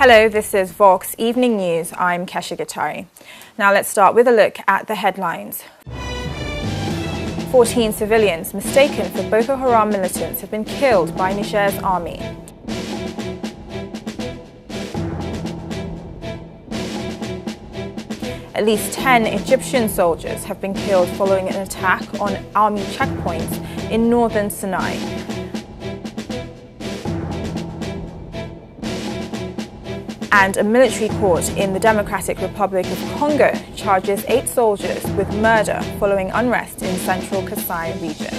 Hello, this is Vox Evening News. I'm Kesha Gitari. Now let's start with a look at the headlines. 14 civilians mistaken for Boko Haram militants have been killed by Niger's army. At least 10 Egyptian soldiers have been killed following an attack on army checkpoints in northern Sinai. And a military court in the Democratic Republic of Congo charges 8 soldiers with murder following unrest in central Kasai region.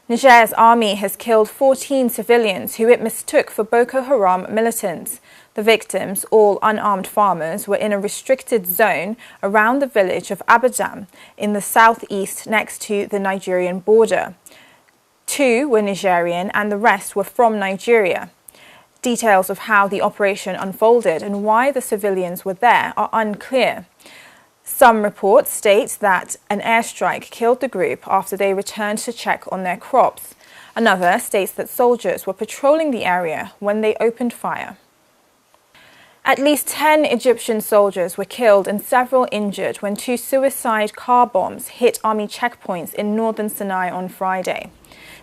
Niger's army has killed 14 civilians who it mistook for Boko Haram militants. The victims, all unarmed farmers, were in a restricted zone around the village of Abadam in the southeast next to the Nigerian border. 2 were Nigerian and the rest were from Nigeria. Details of how the operation unfolded and why the civilians were there are unclear. Some reports state that an airstrike killed the group after they returned to check on their crops. Another states that soldiers were patrolling the area when they opened fire. At least 10 Egyptian soldiers were killed and several injured when 2 suicide car bombs hit army checkpoints in northern Sinai on Friday.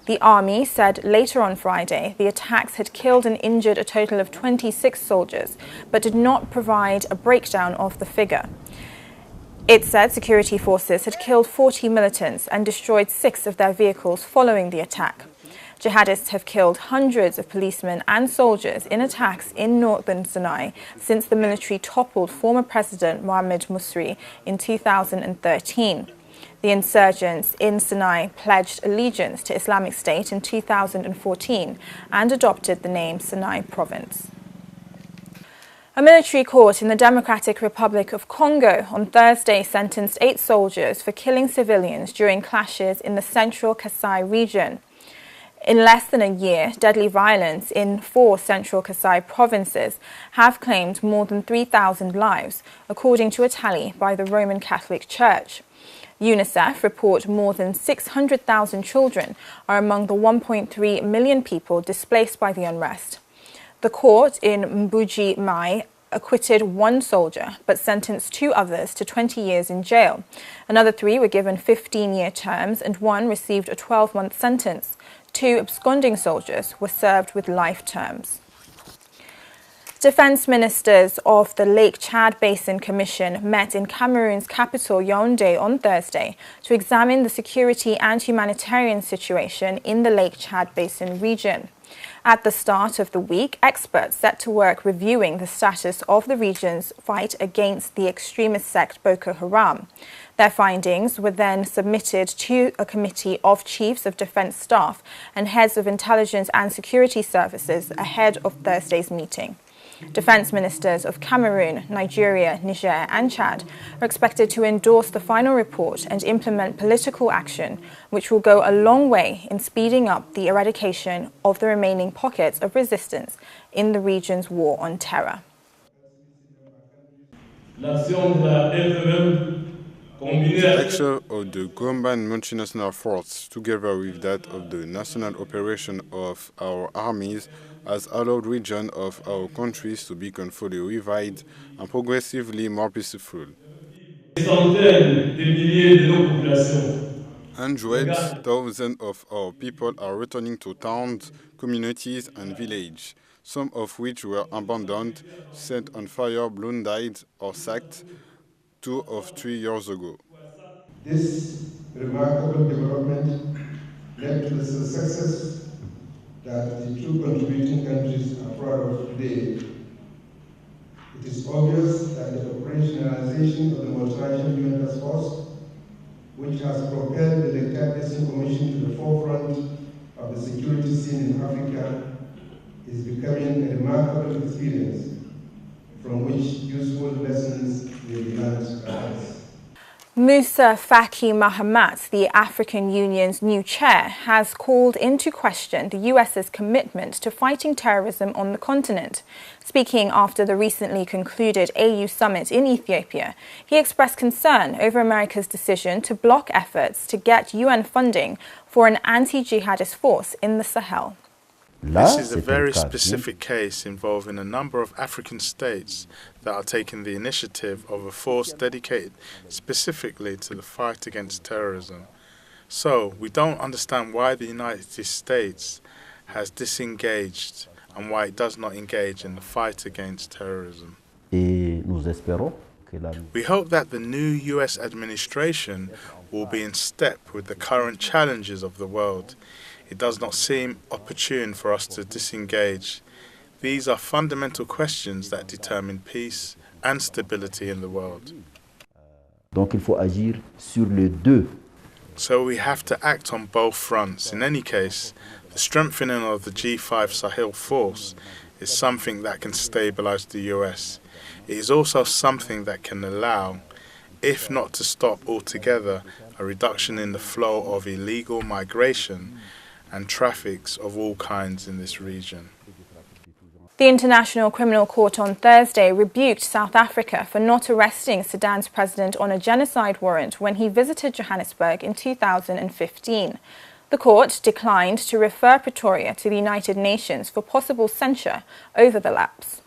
The army said later on Friday the attacks had killed and injured a total of 26 soldiers, but did not provide a breakdown of the figure. It said security forces had killed 40 militants and destroyed 6 of their vehicles following the attack. Jihadists have killed hundreds of policemen and soldiers in attacks in northern Sinai since the military toppled former President Mohamed Morsi in 2013. The insurgents in Sinai pledged allegiance to Islamic State in 2014 and adopted the name Sinai Province. A military court in the Democratic Republic of Congo on Thursday sentenced 8 soldiers for killing civilians during clashes in the central Kasai region. In less than a year, deadly violence in 4 central Kasai provinces have claimed more than 3,000 lives, according to a tally by the Roman Catholic Church. UNICEF report more than 600,000 children are among the 1.3 million people displaced by the unrest. The court in Mbuji Mai acquitted 1 soldier but sentenced 2 others to 20 years in jail. Another 3 were given 15-year terms and 1 received a 12-month sentence. 2 absconding soldiers were served with life terms. Defense ministers of the Lake Chad Basin Commission met in Cameroon's capital Yaoundé on Thursday to examine the security and humanitarian situation in the Lake Chad Basin region. At the start of the week, experts set to work reviewing the status of the region's fight against the extremist sect Boko Haram. Their findings were then submitted to a committee of chiefs of defense staff and heads of intelligence and security services ahead of Thursday's meeting. Defense ministers of Cameroon, Nigeria, Niger and Chad are expected to endorse the final report and implement political action, which will go a long way in speeding up the eradication of the remaining pockets of resistance in the region's war on terror. The action of the combined multinational force, together with that of the national operation of our armies, has allowed regions of our countries to become fully revived and progressively more peaceful. Hundreds, thousands of our people are returning to towns, communities and villages, some of which were abandoned, set on fire, plundered or sacked 2 or 3 years ago. This remarkable development led to the success that the 2 contributing countries are proud of today. It is obvious that the operationalization of the multinational UN task force, which has propelled the Lake Chad Basin Commission to the forefront of the security scene in Africa, is becoming a remarkable experience from which useful lessons may be learned by us. Musa Faki Mahamat, the African Union's new chair, has called into question the US's commitment to fighting terrorism on the continent. Speaking after the recently concluded AU summit in Ethiopia, he expressed concern over America's decision to block efforts to get UN funding for an anti-jihadist force in the Sahel. This is a very specific case involving a number of African states that are taking the initiative of a force dedicated specifically to the fight against terrorism. So, we don't understand why the United States has disengaged and why it does not engage in the fight against terrorism. We hope that the new US administration will be in step with the current challenges of the world. It does not seem opportune for us to disengage. These are fundamental questions that determine peace and stability in the world. Donc il faut agir sur les deux. So we have to act on both fronts. In any case, the strengthening of the G5 Sahel force is something that can stabilize the US. It is also something that can allow, if not to stop altogether, a reduction in the flow of illegal migration and traffics of all kinds in this region. The International Criminal Court on Thursday rebuked South Africa for not arresting Sudan's president on a genocide warrant when he visited Johannesburg in 2015. The court declined to refer Pretoria to the United Nations for possible censure over the lapse.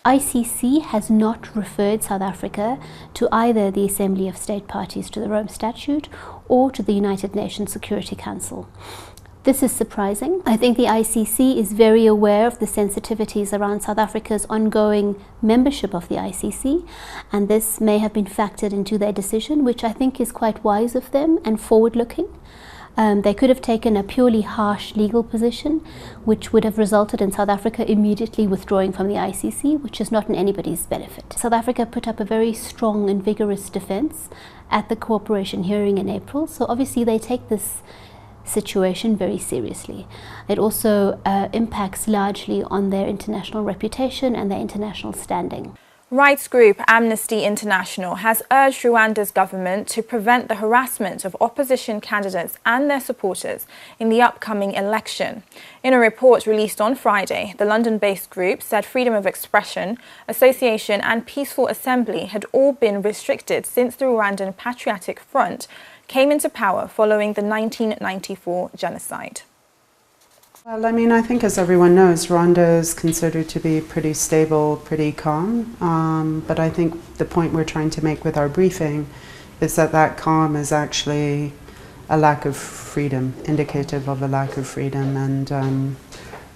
ICC has not referred South Africa to either the Assembly of State Parties to the Rome Statute or to the United Nations Security Council. This is surprising. I think the ICC is very aware of the sensitivities around South Africa's ongoing membership of the ICC, and this may have been factored into their decision, which I think is quite wise of them and forward-looking. They could have taken a purely harsh legal position, which would have resulted in South Africa immediately withdrawing from the ICC, which is not in anybody's benefit. South Africa put up a very strong and vigorous defense at the cooperation hearing in April, so obviously they take this situation very seriously. It also impacts largely on their international reputation and their international standing. Rights group Amnesty International has urged Rwanda's government to prevent the harassment of opposition candidates and their supporters in the upcoming election. In a report released on Friday, the London-based group said freedom of expression, association and peaceful assembly had all been restricted since the Rwandan Patriotic Front came into power following the 1994 genocide. Well, I mean, I think as everyone knows, Rwanda is considered to be pretty stable, pretty calm. But I think the point we're trying to make with our briefing is that that calm is actually a lack of freedom, indicative of a lack of freedom, and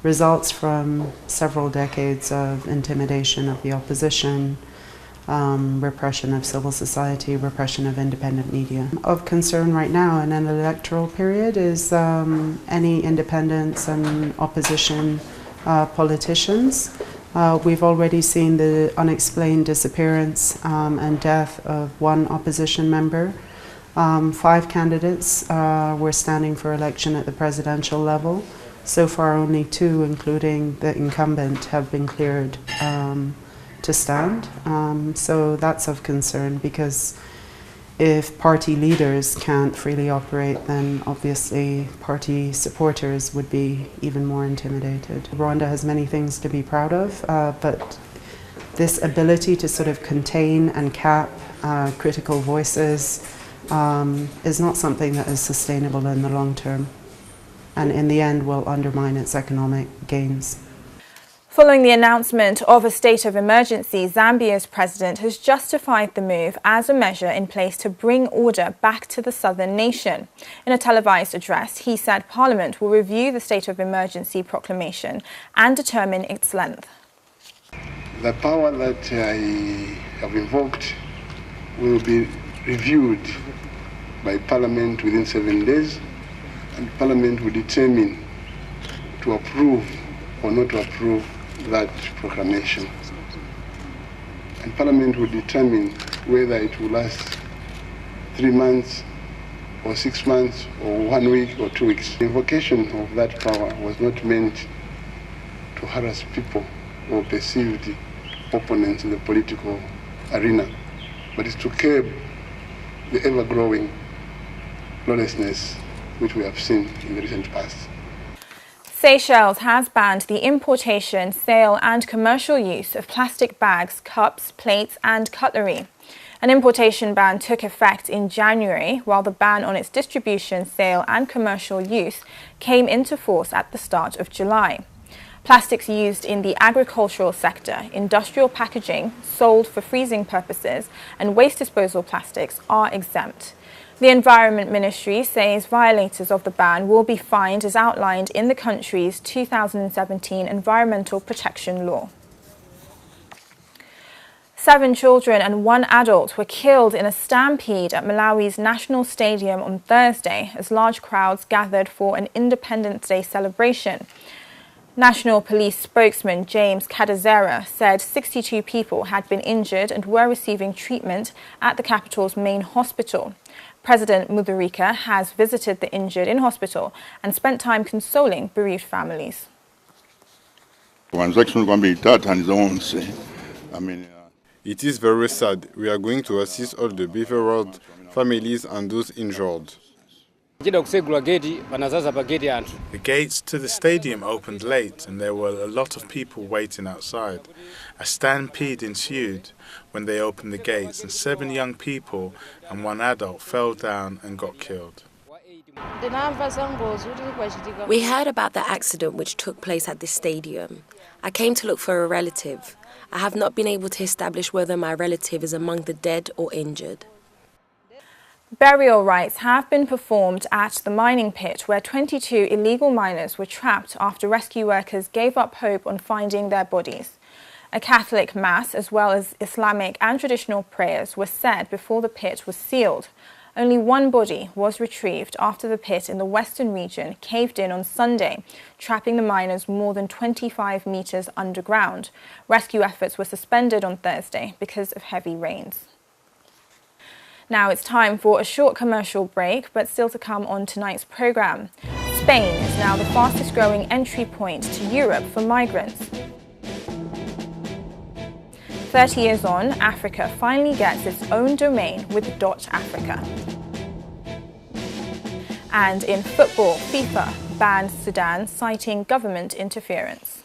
results from several decades of intimidation of the opposition, repression of civil society, repression of independent media. Of concern right now in an electoral period is any independents and opposition politicians. We've already seen the unexplained disappearance and death of one opposition member. 5 candidates were standing for election at the presidential level. So far only 2, including the incumbent, have been cleared to stand. So that's of concern, because if party leaders can't freely operate, then obviously party supporters would be even more intimidated. Rwanda has many things to be proud of, but this ability to sort of contain and cap critical voices is not something that is sustainable in the long term, and in the end will undermine its economic gains. Following the announcement of a state of emergency, Zambia's president has justified the move as a measure in place to bring order back to the southern nation. In a televised address, he said Parliament will review the state of emergency proclamation and determine its length. The power that I have invoked will be reviewed by Parliament within 7 days, and Parliament will determine to approve or not to approve that proclamation. And Parliament will determine whether it will last 3 months or 6 months or 1 week or 2 weeks. The invocation of that power was not meant to harass people or perceived opponents in the political arena, but it's to curb the ever-growing lawlessness which we have seen in the recent past. Seychelles has banned the importation, sale and commercial use of plastic bags, cups, plates and cutlery. An importation ban took effect in January, while the ban on its distribution, sale and commercial use came into force at the start of July. Plastics used in the agricultural sector, industrial packaging, sold for freezing purposes, and waste disposal plastics are exempt. The Environment Ministry says violators of the ban will be fined as outlined in the country's 2017 Environmental Protection Law. 7 children and 1 adult were killed in a stampede at Malawi's National Stadium on Thursday as large crowds gathered for an Independence Day celebration. National Police spokesman James Kadazera said 62 people had been injured and were receiving treatment at the capital's main hospital. President Mutharika has visited the injured in hospital and spent time consoling bereaved families. It is very sad. We are going to assist all the bereaved families and those injured. The gates to the stadium opened late and there were a lot of people waiting outside. A stampede ensued when they opened the gates and 7 young people and 1 adult fell down and got killed. We heard about the accident which took place at this stadium. I came to look for a relative. I have not been able to establish whether my relative is among the dead or injured. Burial rites have been performed at the mining pit where 22 illegal miners were trapped after rescue workers gave up hope on finding their bodies. A Catholic mass as well as Islamic and traditional prayers were said before the pit was sealed. Only 1 body was retrieved after the pit in the western region caved in on Sunday, trapping the miners more than 25 meters underground. Rescue efforts were suspended on Thursday because of heavy rains. Now it's time for a short commercial break, but still to come on tonight's programme. Spain is now the fastest growing entry point to Europe for migrants. 30 years on, Africa finally gets its own domain with .Africa. And in football, FIFA bans Sudan, citing government interference.